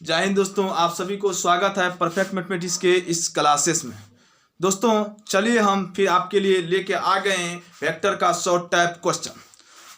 जय हिंद दोस्तों, आप सभी को स्वागत है परफेक्ट मैथमेटिक्स के इस क्लासेस में। दोस्तों चलिए हम फिर आपके लिए लेके आ गए हैं वेक्टर का शॉर्ट टाइप क्वेश्चन।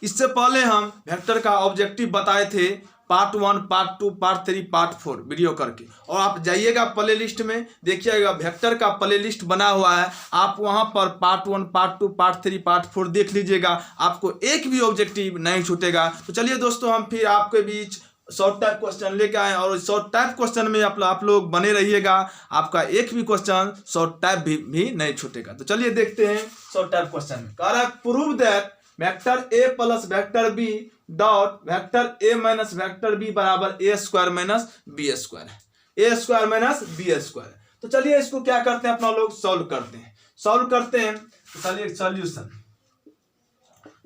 इससे पहले हम वेक्टर का ऑब्जेक्टिव बताए थे part 1, part 2, part 3, part 4 video करके, और आप जाइएगा प्ले लिस्ट में, देखिएगा वेक्टर का प्ले लिस्ट बना हुआ है। आप वहां पर पार्ट 1, पार्ट 2, पार्ट 3, पार्ट 4 देख लीजिएगा, आपको एक भी ऑब्जेक्टिव नहीं छूटेगा। तो चलिए दोस्तों हम फिर आपके बीच शॉर्ट टाइप क्वेश्चन लेके आए, और शॉर्ट टाइप क्वेश्चन में आप लोग बने रहिएगा, आपका एक भी क्वेश्चन शॉर्ट टाइप भी नहीं छूटेगा। तो चलिए देखते हैं शॉर्ट टाइप क्वेश्चन में। कह रहा है prove that vector A plus vector B dot vector A minus vector B बराबर A square minus B square है, A square minus B square. तो चलिए इसको क्या करते हैं, अपना लोग सॉल्व करते हैं। तो चलिए सॉल्यूशन।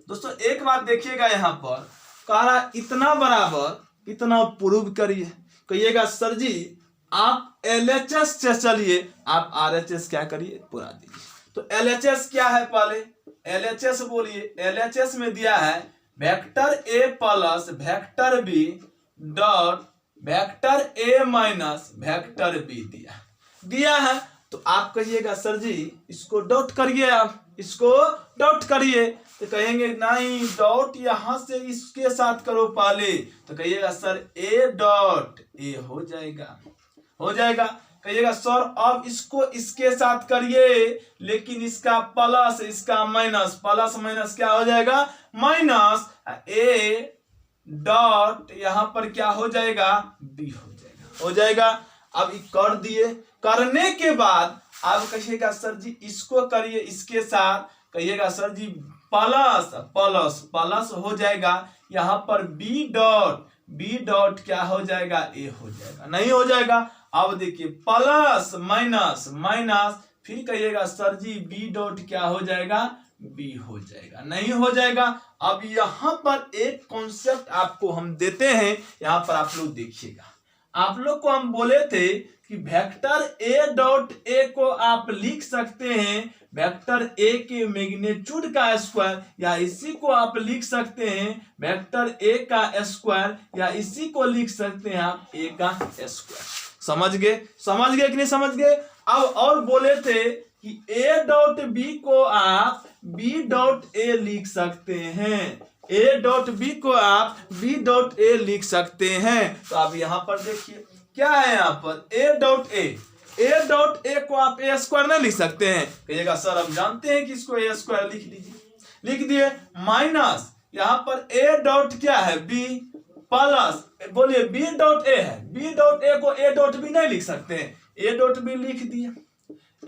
दोस्तों एक बात देखिएगा, यहाँ पर कह रहा इतना बराबर इतना प्रूव करिए। कहिएगा सर जी आप LHS से चलिए, आप RHS क्या करिए, पूरा दीजिए। तो LHS क्या है, पहले LHS बोलिए। LHS में दिया है vector A plus vector B dot vector A minus vector B दिया है। तो आप कहिएगा सर जी इसको डॉट करिए, आप इसको डॉट करिए। तो कहेंगे नहीं, डॉट यहां से इसके साथ करो पहले। तो कहिएगा सर A डॉट A हो जाएगा। कहिएगा सर अब इसको इसके साथ करिए, लेकिन इसका प्लस इसका माइनस, प्लस माइनस क्या हो जाएगा, माइनस। A डॉट यहां पर क्या हो जाएगा, B हो जाएगा। अब कर दिए, करने के बाद आप कहिएगा सर जी इसको करिए इसके साथ। कहिएगा सर जी प्लस प्लस प्लस हो जाएगा, यहाँ पर B डॉट क्या हो जाएगा, A हो जाएगा, नहीं हो जाएगा। अब देखिए प्लस माइनस माइनस, फिर कहिएगा सर जी B डॉट क्या हो जाएगा, B हो जाएगा, नहीं हो जाएगा। अब यहाँ पर एक कॉन्सेप्ट आपको हम देते हैं, यहाँ पर आप लोग देखिएगा। आप लोग को हम बोले थे कि वेक्टर A डॉट A को आप लिख सकते हैं वेक्टर A के मैग्नीट्यूड का स्क्वायर, या इसी को आप लिख सकते हैं वेक्टर A का स्क्वायर, या इसी को लिख सकते हैं आप A का स्क्वायर। समझ गए कि नहीं समझ गए। अब और बोले थे कि A डॉट B को आप B डॉट A लिख सकते हैं, A डॉट B को आप B डॉट A लिख सकते हैं। तो आप यहाँ पर देखिए क्या है, यहाँ पर A डॉट A को आप A स्क्वायर नहीं लिख सकते हैं। कहिएगा सर हम जानते हैं कि इसको A स्क्वायर लिख लीजिए, लिख दिए। माइनस यहाँ पर A डॉट क्या है, B प्लस बोलिए B डॉट A है, B डॉट A को A डॉट B नहीं लिख सकते हैं, A डॉट B लिख दिए,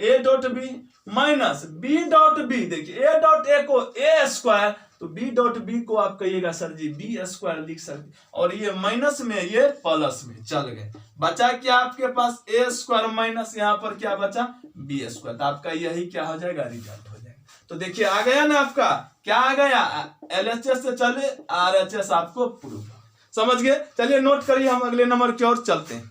A dot B minus B dot B। देखिए A डॉट A को A स्क्वायर, तो B डॉट B को आप कहिएगा सर जी B स्क्वायर लिख सकते, और ये माइनस में ये प्लस में चल गए। बचा क्या आपके पास, A स्क्वायर माइनस यहाँ पर क्या बचा, B स्क्वायर। तो आपका यही क्या हो जाएगा, रिजल्ट हो जाएगा। तो देखिए आ गया ना, आपका क्या आ गया, LHS से चले RHS आपको प्रूव। समझ गए। चलिए नोट करिए, हम अगले नंबर की ओर चलते हैं।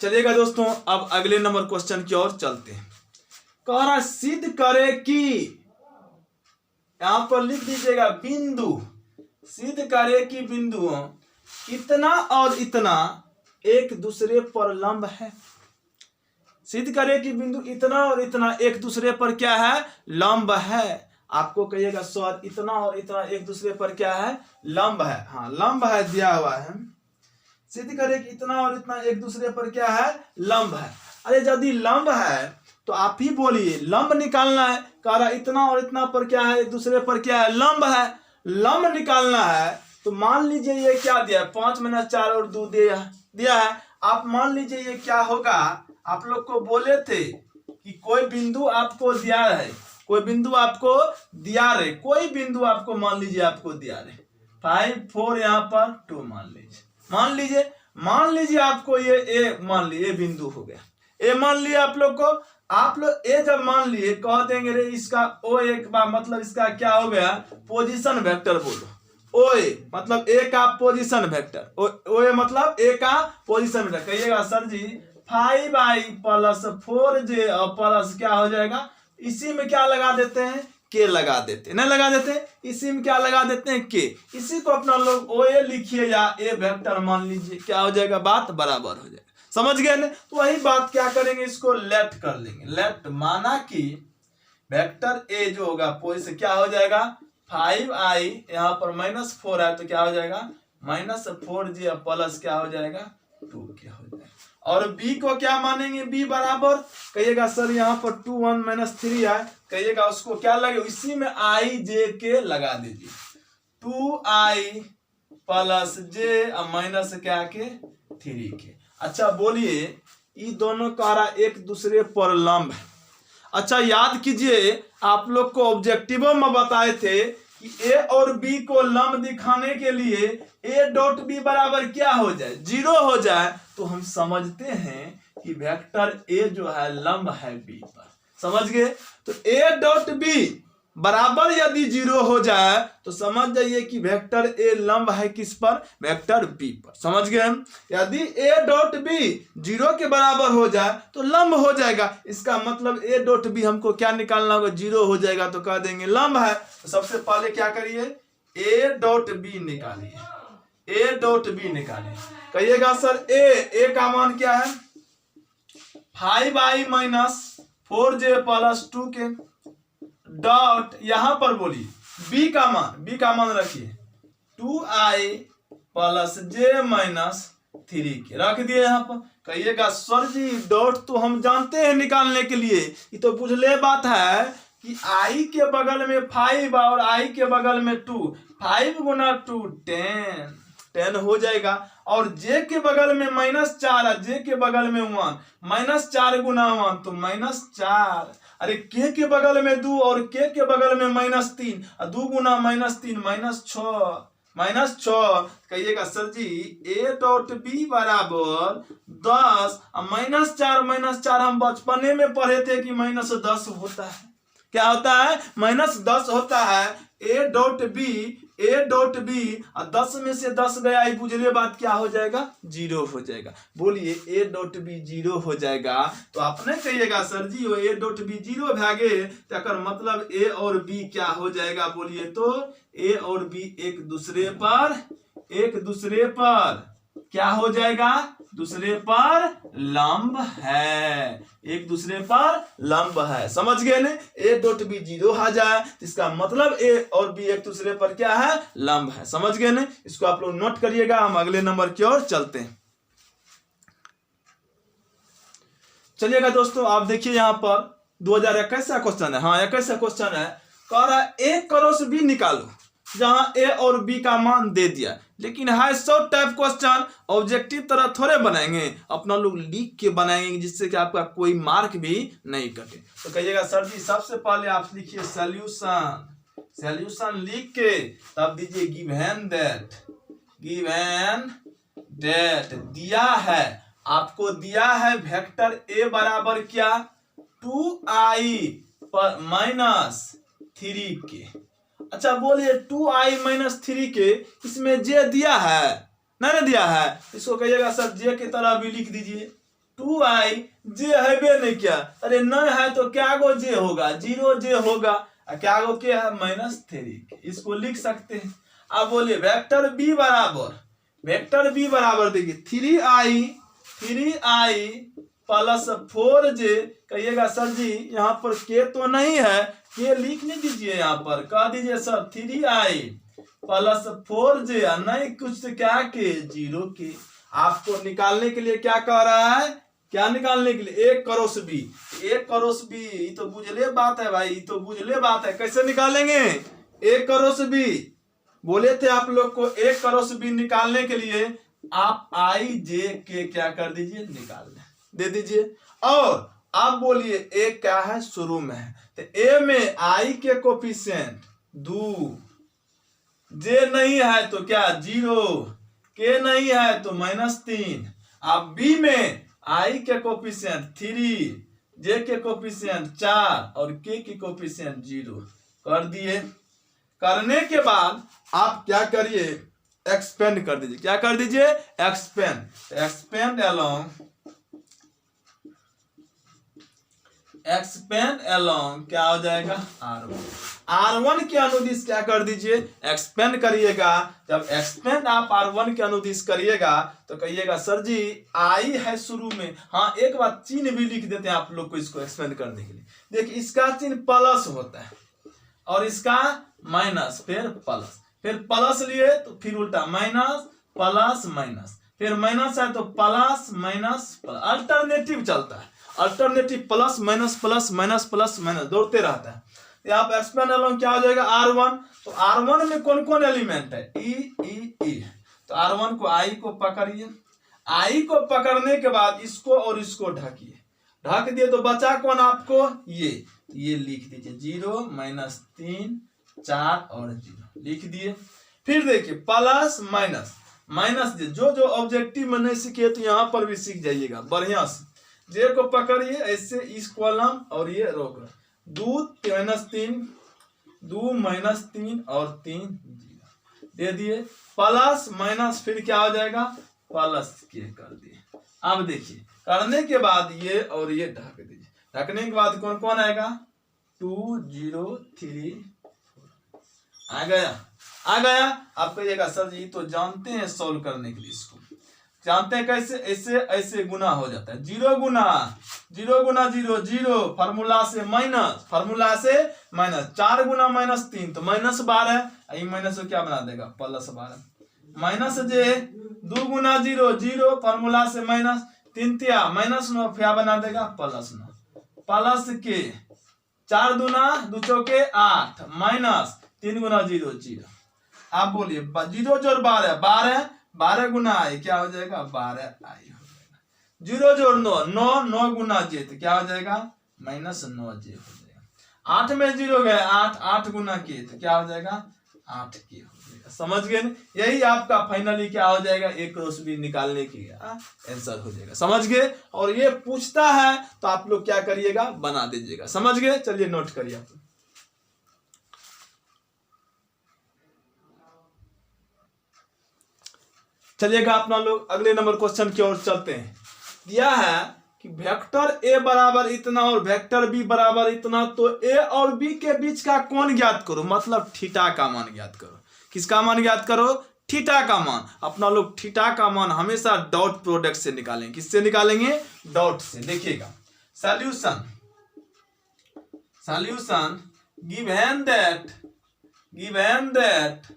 चलिएगा दोस्तों अब अगले नंबर क्वेश्चन की ओर चलते हैं। कह रहा सिद्ध करे कि, यहां पर लिख दीजिएगा बिंदु, सिद्ध करे कि बिंदु इतना और इतना एक दूसरे पर लंब है। सिद्ध करे कि बिंदु इतना और इतना एक दूसरे पर क्या है, लंब है। आपको कहिएगा सर इतना और इतना एक दूसरे पर क्या है, लंब है। हाँ लंब है, दिया हुआ है। सिद्ध करे कि इतना और इतना एक दूसरे पर क्या है, लंब है। अरे यदि लंब है तो आप ही बोलिए, लंब निकालना है। कह रहा इतना और इतना पर क्या है, एक दूसरे पर क्या है, लंब है। लंब निकालना है तो मान लीजिए ये क्या दिया है, 5 - 4 और 2 दिया है। आप मान लीजिए ये क्या होगा, आप लोग को बोले थे कि कोई बिंदु आपको दिया है, कोई बिंदु आपको दिया रहे, कोई बिंदु आपको मान लीजिए आपको दिया रहे 5, 4 यहाँ पर 2 मान लीजिए आपको ये ए मान लिए, बिंदु हो गया ए मान लिया आप लोग को। आप लोग ए जब मान लिए कह देंगे रे इसका ओ एक बार मतलब इसका क्या हो गया, पोजीशन वेक्टर बोलो। ओ ए मतलब ए का पोजीशन वेक्टर, ओ ए मतलब ए का पोजीशन वेक्टर। कहिएगा सर जी 5i + 4j प्लस क्या हो जाएगा, इसी में क्या लगा देते हैं के लगा देते, नहीं लगा देते, इसी में क्या लगा देते हैं के। इसी को अपना लोग ओ ए लिखिए या ए वेक्टर मान लीजिए, क्या हो जाएगा, बात बराबर हो जाएगा। समझ गए ना। तो वही बात क्या करेंगे, इसको लेफ्ट कर लेंगे। लेफ्ट माना कि वेक्टर ए जो होगा पोजीशन क्या हो जाएगा 5i, यहाँ पर -4 है तो क्या हो जाएगा -4j प्लस क्या हो जाएगा 2k हो जाएगा। और b को क्या मानेंगे, b बराबर कहिएगा सर यहाँ पर 2 1 -3 है, कहिएगा उसको क्या लगे, इसी में i j k लगा दीजिए, 2i प्लस j माइनस क्या के 3k। अच्छा बोलिए ये दोनों कारा एक दूसरे पर लंब है। अच्छा याद कीजिए आप लोग को ऑब्जेक्टिव में बताए थे कि a और b को लंब दिखाने के लिए a डॉट b बराबर क्या हो जाए, 0 हो जाए, तो हम समझते हैं कि वेक्टर a जो है लंब है b पर। समझ गए। तो a डॉट b बराबर यदि 0 हो जाए तो समझ जाइए कि वेक्टर a लंब है किस पर, वेक्टर b पर। समझ गए। यदि a डॉट b 0 के बराबर हो जाए तो लंब हो जाएगा। इसका मतलब a डॉट b हमको क्या निकालना होगा, 0 हो जाएगा तो कह देंगे लंब है। तो सबसे पहले क्या करिए, a डॉट b निकालिए, a डॉट b निकालिए। कहिएगा सर a का मान क्या है 5i -4j plus 2k dot यहां पर बोलिए b का मान रखिए 2i प्लस j -3k रख दिए यहाँ पर। कहिएगा सर जी डॉट तो हम जानते हैं निकालने के लिए, ये तो बुझले बात है कि i के बगल में 5 और i के बगल में 2, 5 गुना 2 10 हो जाएगा। और j के बगल में -4 है, j के बगल में 1, -4 गुना 1 तो -4। अरे k के बगल में 2 और k के बगल में -3, 2 गुना -3 -6। कहिएगा sir ji a dot b बराबर 10, -4 हम बचपने में पढ़े थे कि -10 होता है। क्या होता है, -10 होता है। a डॉट b 10 में से 10 गया, बुझले बात क्या हो जाएगा, 0 हो जाएगा। बोलिए a डॉट b 0 हो जाएगा। तो आपने कहिएगा सर जी वो a डॉट b 0 भागे तकर मतलब a और b क्या हो जाएगा, बोलिए तो a और b एक दूसरे पर क्या हो जाएगा, दूसरे पर लंब है, एक दूसरे पर लंब है। समझ गए ने। a डॉट b 0 आ जाए इसका मतलब a और b एक दूसरे पर क्या है, लंब है। समझ गए ने। इसको आप लोग नोट करिएगा। हम अगले नंबर की ओर चलते हैं। चलिएगा दोस्तों आप देखिए यहाँ पर 2021 का क्वेश्चन है। हाँ 21 का क्वेश्चन है, कह रहा है a क्रॉस b निकालो, जहां a और b का मान दे दिया। लेकिन है शॉर्ट टाइप क्वेश्चन, ऑब्जेक्टिव तरह थोड़े बनाएंगे, अपना लोग लिख के बनाएंगे जिससे कि आपका कोई मार्क भी नहीं कटे। तो कहिएगा सर जी सबसे पहले आप लिखिए सॉल्यूशन लिख के तब दीजिए गिवन दैट दिया है, आपको दिया है वेक्टर a बराबर क्या 2i -3k। अच्छा बोलिए 2i -3k इसमें j दिया है, नहीं दिया है, इसको कहिएगा सर j की तरह भी लिख दीजिए। 2i j है बे नहीं क्या, अरे नहीं है तो क्या गो j होगा, 0j होगा, क्या गो के है -3k, इसको लिख सकते हैं। अब बोलिए वेक्टर b बराबर देखिए 3i प्लस 4j। कहिएगा सर जी यहाँ पर k तो नहीं है, के लिख नहीं दीजिए, यहाँ पर कह दीजिए सर 3i प्लस 4j, नहीं कुछ तो क्या के 0 के। आपको निकालने के लिए क्या कह रहा है, क्या निकालने के लिए a क्रॉस b, ये तो बुझले बात है भाई, ये तो बुझले बात है। कैसे निकालेंगे a क्रॉस b, बोले थे आप लोग को a क्रॉस b निकालने के लिए आप i j k क्या कर दीजिए, निकाल दे दीजिए। और आप बोलिए a क्या है, शुरू में है, तो a में i के कोफिशिएंट 2, j नहीं है तो क्या 0, k नहीं है तो -3। आप b में i के कोफिशिएंट 3, j के कोफिशिएंट 4 और k के कोफिशिएंट 0 कर दिए। करने के बाद आप क्या करिए, एक्सपेंड कर दीजिए। क्या कर दीजिए, एक्सपेंड अलोंग क्या हो जाएगा, r1। R1 के अनुदिश क्या कर दीजिए, एक्सपेंड करिएगा। जब एक्सपेंड आप R1 के अनुदिश करिएगा तो कहिएगा सर जी आई है शुरू में। हाँ, एक बात चिन्ह भी लिख देते हैं आप लोग को इसको एक्सपेंड करने के लिए। देखिए इसका चिन्ह प्लस होता है और इसका माइनस, फिर प्लस, फिर प्लस लिए तो फिर उल्टा माइनस प्लस माइनस, फिर माइनस है तो प्लस माइनस प्लस, अल्टरनेटिव चलता है। Alternative plus minus plus minus दौड़ते रहता है। यहाँ पे एक्सपेंड अलोंग क्या हो जाएगा R1। तो R1 में कौन कौन एलिमेंट है, ई। तो R1 को आई को पकड़िए, आई को पकड़ने के बाद इसको और इसको ढकिए, ढक दिए तो बचा कौन आपको, ये लिख दीजिए 0 -3 4 और 0 लिख दिए। फिर देखिए प्लस माइनस, माइनस जो ऑब्जेक्टिव में नहीं सीखे तो यहाँ पर भी सीख जाइएगा बढ़िया से। जे को पकड़िए ऐसे इस कॉलम और ये रोक 2 -3 2 -3 और 3 0 दे दिए, प्लस माइनस फिर क्या हो जाएगा प्लस के कर दिए। अब देखिए करने के बाद ये और ये ढक दीजिए, ढकने के बाद कौन कौन आएगा 2 0 3 4 आ गया। आप कहिएगा सर जी तो जानते हैं सॉल्व करने के लिए, इसको जानते हैं कैसे, ऐसे ऐसे गुना हो जाता है। 0 गुना 0 0 फार्मूला से माइनस, फार्मूला से माइनस, 4 गुना -3 तो -12, ये माइनस को क्या बना देगा +12, माइनस जे 2 गुना 0 0 फार्मूला से माइनस, 3 तिया -9 क्या बना देगा +9, प्लस के 4 दूना 2 चौके 8 माइनस 3 गुना 0 0। आप बोलिए 0 जोड़ 12 12 गुना आई क्या हो जाएगा 12 आई हो जाएगा। 0 जोड़ 9 9 गुना जे तो क्या हो जाएगा -9 जे हो जाएगा। 8 में 0 गए 8 8 गुना के तो क्या हो जाएगा 8 के हो जाएगा। समझ गए, यही आपका फाइनली क्या हो जाएगा, एक क्रॉस भी निकालने की आंसर हो जाएगा। समझ गए, और ये पूछता है तो आप लोग क्या करिएगा बना दीजिएगा। समझ गए, चलिए नोट करिए आप। चलिएगा अपना लोग अगले नंबर क्वेश्चन की ओर चलते हैं। दिया है कि वेक्टर a बराबर इतना और वेक्टर b बराबर इतना, तो a और b के बीच का कोण ज्ञात करो, मतलब थीटा का मान ज्ञात करो। किसका मान ज्ञात करो, थीटा का मान। अपना लोग थीटा का मान हमेशा डॉट प्रोडक्ट से निकालेंगे। किससे निकालेंगे, डॉट से। देखिएगा सॉल्यूशन गिवन दैट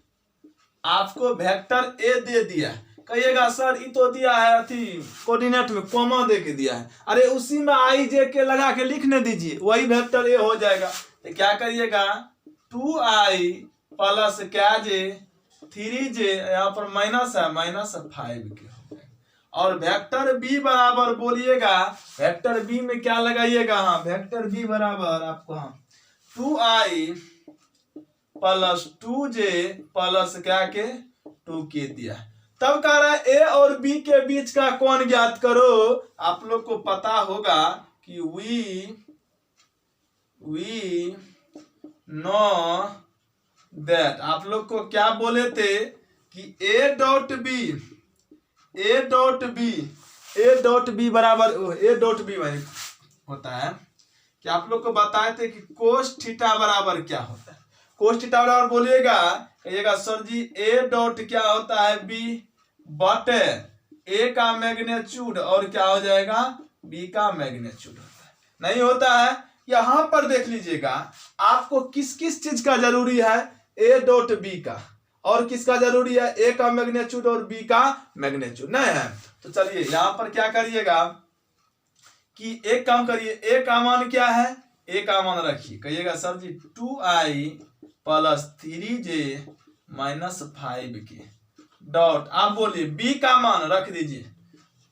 आपको वेक्टर a दे दिया है। कहिएगा सर ये तो दिया है थी कोऑर्डिनेट में कॉमा दे के दिया है, अरे उसी में आई जे के लगा के लिखने दीजिए, वही वेक्टर a हो जाएगा। तो क्या करिएगा 2i प्लस क्या जे 3j, यहाँ पर माइनस है -5 के हो जाएगा। और वेक्टर b बराबर बोलिएगा, वेक्टर b में क्या लगाइएगा, हाँ वेक्टर b बराबर आपको 2i प्लस 2j प्लस क्या के 2 के दिया। तब कह रहा है a और b के बीच का कोण ज्ञात करो। आप लोग को पता होगा कि we know that, आप लोग को क्या बोले थे कि a डॉट b बराबर a डॉट b होता है कि आप लोग को बताए थे कि कोस थीटा बराबर क्या होता है। कोस थीटा बराबर बोलिएगा, कहिएगा सर जी a डॉट क्या होता है b बटे a का मैग्नीट्यूड और क्या हो जाएगा b का मैग्नीट्यूड होता है। नहीं होता है, यहां पर देख लीजिएगा आपको किस किस चीज का जरूरी है, a डॉट b का, और किसका जरूरी है a का मैग्नीट्यूड और b का मैग्नीट्यूड नहीं है। तो चलिए यहां पर क्या करिएगा कि एक काम करिए, a का मान क्या है, a का मान रखिए, कहिएगा सर जी 2i प्लस 3j -5 के डॉट, आप बोलिए b का मान रख दीजिए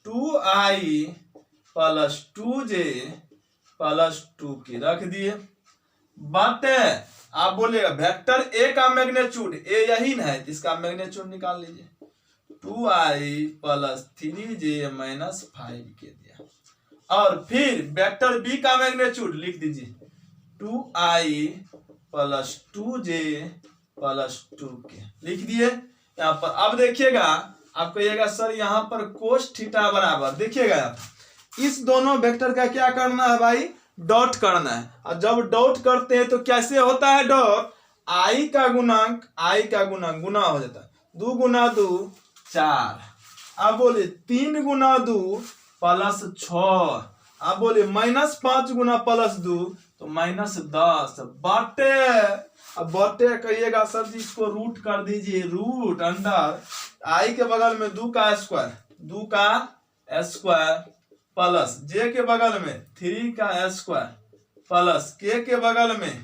2i प्लस 2j प्लस 2 के रख दिए, बटे आप बोलिएगा वेक्टर a का मैग्नीट्यूड, a यही ना है, इसका मैग्नीट्यूड निकाल लीजिए 2i प्लस 3j -5 के दिया। और फिर वेक्टर b का मैग्नीट्यूड लिख दीजिए 2i प्लस 2j प्लस 2 के लिख दिए यहाँ पर। अब देखिएगा आप कहिएगा सर यहाँ पर कोस थीटा बराबर, देखिएगा इस दोनों वेक्टर का क्या करना है भाई, डॉट करना है। और जब डॉट करते हैं तो कैसे होता है डॉट, आई का गुणांक गुना हो जाता है। 2 गुना 2 4। अब बोले 3 गुना 2 प्लस 6। अब बोले -5 गुना +2 तो -10 बटे। अब बटे कहिएगा सर जी इसको रूट कर दीजिए, रूट अंडर आई के बगल में 2 का स्क्वायर प्लस जे के बगल में 3 का स्क्वायर प्लस के बगल में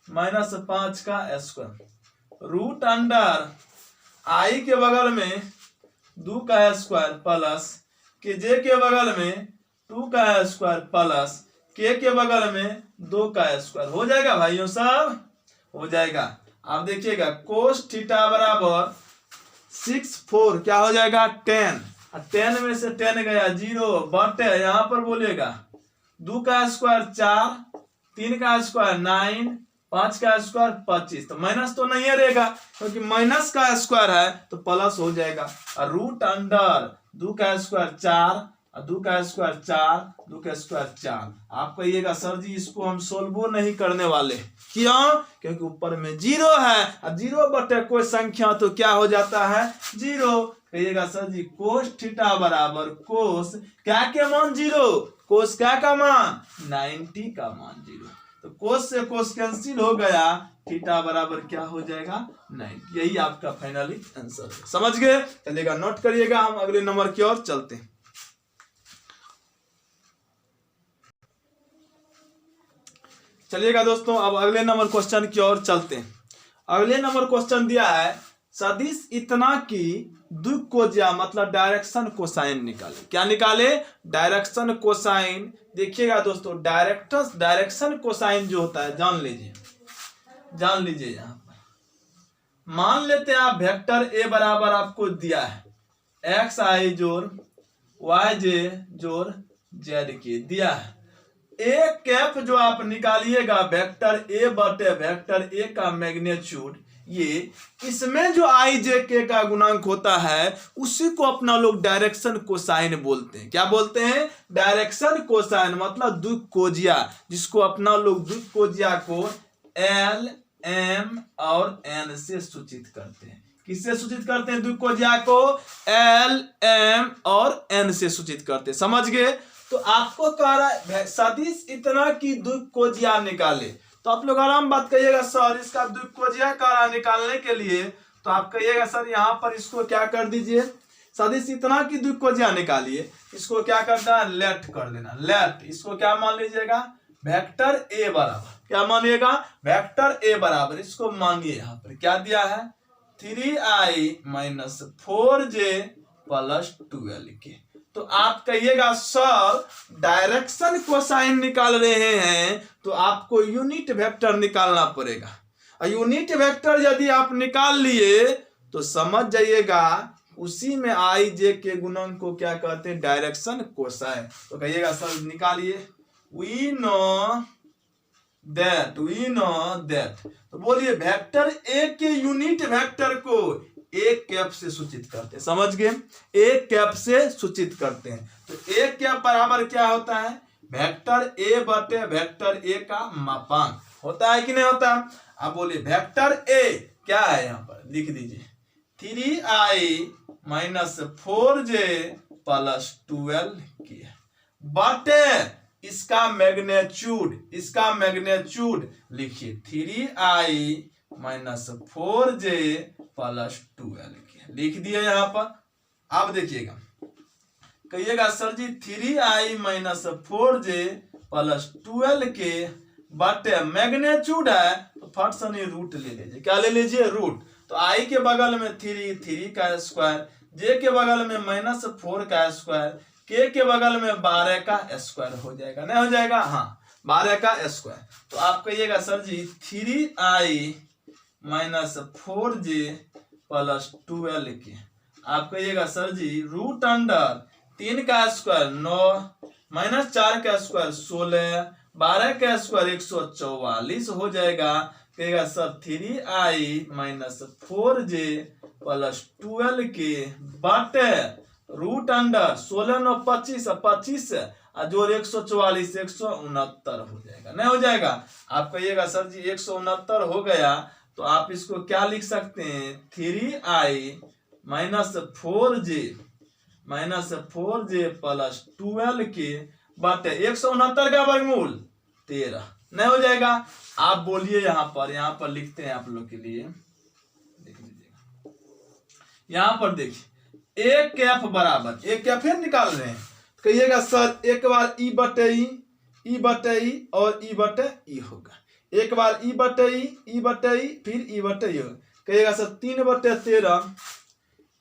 -5 का स्क्वायर रूट अंडर आई के बगल में 2 का स्क्वायर प्लस के जे के बगल में 2 का स्क्वायर प्लस के बगल में 2 का स्क्वायर। हो जाएगा भाइयों सब, हो जाएगा। आप देखिएगा कोस थीटा बराबर 6 4 क्या हो जाएगा 10। 10 में से 10 गया 0 बटे यहाँ पर बोलेगा 2 का स्क्वायर 4, 3 का स्क्वायर 9, 5 का स्क्वायर 25। तो माइनस तो नहीं रहेगा क्योंकि माइनस का स्क्वायर है तो प्लस हो जाएगा। और रूट अंडर 2 का स्क्वायर 4 और 2 का स्क्वायर 4, 2 का स्क्वायर 4। आप कहिएगा सर जी इसको हम सोल्व नहीं करने वाले, क्यों? क्योंकि ऊपर में 0 है और 0 बटे कोई संख्या तो क्या हो जाता है 0। कहिएगा सर जी कोस थीटा बराबर कोस क्या के मान 0, कोस क्या का मान 90 का मान 0। तो कोस से कोस कैंसिल हो गया, थीटा बराबर क्या हो जाएगा 90। यही आपका फाइनली आंसर है। समझ गए? चलिएगा नोट करिएगा, हम अगले नंबर की ओर चलते हैं। चलिएगा दोस्तों अब अगले नंबर क्वेश्चन की ओर चलते हैं। अगले नंबर क्वेश्चन दिया है सदिश इतना की द्विकोजीय मतलब डायरेक्शन कोसाइन निकाले। क्या निकाले? Direction cosine. देखिएगा दोस्तों डायरेक्शन कोसाइन जो होता है जान लीजिए यहाँ पर मान लेते हैं आप वेक्टर ए बराबर आपको दिया है xi जोड़ yj जोड़ zk दिया है। ए कैप जो आप निकालिएगा वेक्टर ए बटे वेक्टर ए का मैग्नीट्यूड, ये इसमें जो आई जे के का गुणांक होता है उसी को अपना लोग डायरेक्शन कोसाइन बोलते हैं। क्या बोलते हैं? डायरेक्शन कोसाइन मतलब द्विकोजीय, जिसको अपना लोग द्विकोजीय को एल एम और एन से सूचित करते हैं। किससे सूचित करते हैं? द्विकोजीय को एल एम और एन से सूचित करते हैं। समझ गए? तो आपको कह रहा है सदिश इतना की द्विकोजीय निकाले, तो आप लोग आराम बात कहिएगा सर इसका द्विकोजीय कार्य निकालने के लिए तो आप कहिएगा सर यहाँ पर इसको क्या कर दीजिए, सदिश इतना की द्विकोजीय निकालिए, इसको क्या करना है लेट कर देना। लेट इसको क्या मान लीजिएगा वेक्टर ए बराबर, क्या मानिएगा वेक्टर ए बराबर, इसको मानिए यहाँ पर क्या दिया है 3i - 4j + 12k। तो आप कहिएगा सर डायरेक्शन कोसाइन निकाल रहे हैं तो आपको यूनिट वेक्टर निकालना पड़ेगा। और यूनिट वेक्टर यदि आप निकाल लिए तो समझ जाइएगा उसी में आई जे के गुणन को क्या कहते हैं डायरेक्शन कोसाइन। तो कहिएगा सर निकालिए वी नो दैट। तो बोलिए वेक्टर ए के यूनिट वेक्टर को एक कैप से सूचित करते हैं। समझ गए? एक कैप से सूचित करते हैं। तो एक कैप बराबर क्या होता है वेक्टर ए बटे वेक्टर ए का मापांक होता है कि नहीं होता? अब बोलिए वेक्टर ए क्या है यहाँ पर लिख दीजिए 3i - 4j + 12k बटे इसका मैग्नीट्यूड लिखिए 3i - 4j + 12k लिख दिया यहाँ पर। अब देखिएगा कहिएगा सर जी 3i - 4j + 12k बटे मैग्नीट्यूड है तो फट से रूट ले लीजिए। क्या ले लीजिए रूट। तो i के बगल में 3 का स्क्वायर, j के बगल में -4 का स्क्वायर, k के बगल में 12 का स्क्वायर हो जाएगा, नहीं हो जाएगा? हाँ 12 का स्क्वायर। तो आप कहिएगा सर जी 3i - 4j + 12k आप कहिएगा सर जी रूट अंडर 3 का स्क्वायर 9 -4 का स्क्वायर 16 12 का स्क्वायर 144 हो जाएगा। कहेगा सर 3i - 4j + 12k बटे रूट अंडर 16 9 25 25 और जोड़ 144 169 हो जाएगा, नहीं हो जाएगा। आप कहिएगा सर जी 169 हो गया, तो आप इसको क्या लिख सकते हैं 3i माइनस 4j प्लस 12 के बटे 169 का वर्गमूल 13, नहीं हो जाएगा। आप बोलिए यहाँ पर लिखते हैं आप लोग के लिए, देख लीजिएगा यहाँ पर देखिए एक कैफ बराबर एक कैफ है निकाल रहे हैं, कहिएगा सर एक बार ई बटे ई और ई बटे ई होगा, एक बार ई बटे ई फिर ई बटे ई होगा, कहिएगा सर 3/13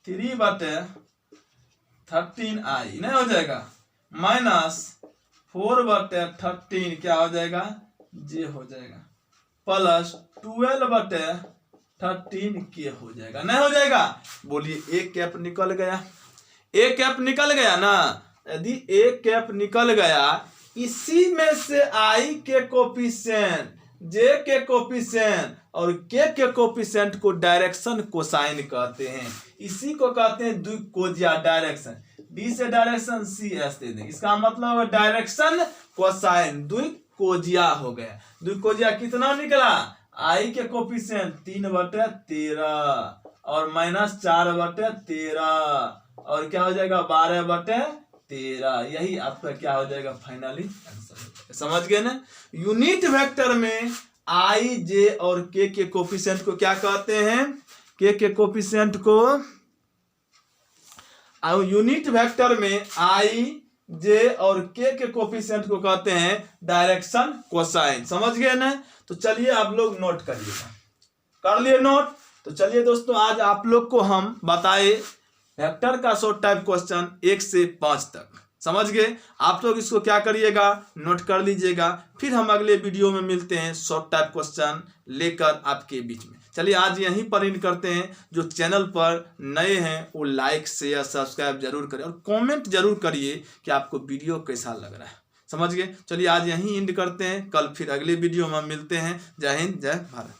3/13i नहीं हो जाएगा, माइनस 4/13 क्या हो जाएगा जे हो जाएगा, प्लस 12/13 के हो जाएगा, नहीं हो जाएगा। बोलिए एक कैप निकल गया, एक कैप निकल गया ना। यदि एक कैप निकल गया, इसी में से आई के कोफिशिएंट, जे के कोफिशिएंट और के कोफिशिएंट को डायरेक्शन कोसाइन कहते हैं। इसी को कहते हैं द्विकोजीय डायरेक्शन। डी से डायरेक्शन सी एस दे देंगे, इसका मतलब डायरेक्शन कोसाइन द्विकोजीय हो गया। द्विकोजीय कितना निकला, आई के कोफिशिएंट 3/13 और माइनस 4/13 और क्या हो जाएगा 12/13, यही आपका क्या हो जाएगा फाइनली आंसर। समझ गए ना। यूनिट वेक्टर में आई जे और के कोफिशिएंट को क्या कहते हैं, के कोफिशिएंट को, यूनिट वेक्टर में आई जे और के कोफिशिएंट को कहते हैं डायरेक्शन कोसाइन। समझ गए ना। तो चलिए आप लोग नोट करिएगा, कर लिए नोट। तो चलिए दोस्तों आज आप लोग को हम बताए वेक्टर का शॉर्ट टाइप क्वेश्चन 1 से 5 तक। समझ गए। आप लोग इसको क्या करिएगा, नोट कर लीजिएगा। फिर हम अगले वीडियो में मिलते हैं शॉर्ट टाइप क्वेश्चन लेकर आपके बीच में। चलिए आज यहीं पर इन करते हैं। जो चैनल पर नए हैं वो लाइक शेयर सब्सक्राइब जरूर करें और कमेंट जरूर करिए कि आपको वीडियो कैसा लग रहा है। समझ गए। चलिए आज यहीं एंड करते हैं, कल फिर अगले वीडियो में मिलते हैं। जय हिंद जय भारत।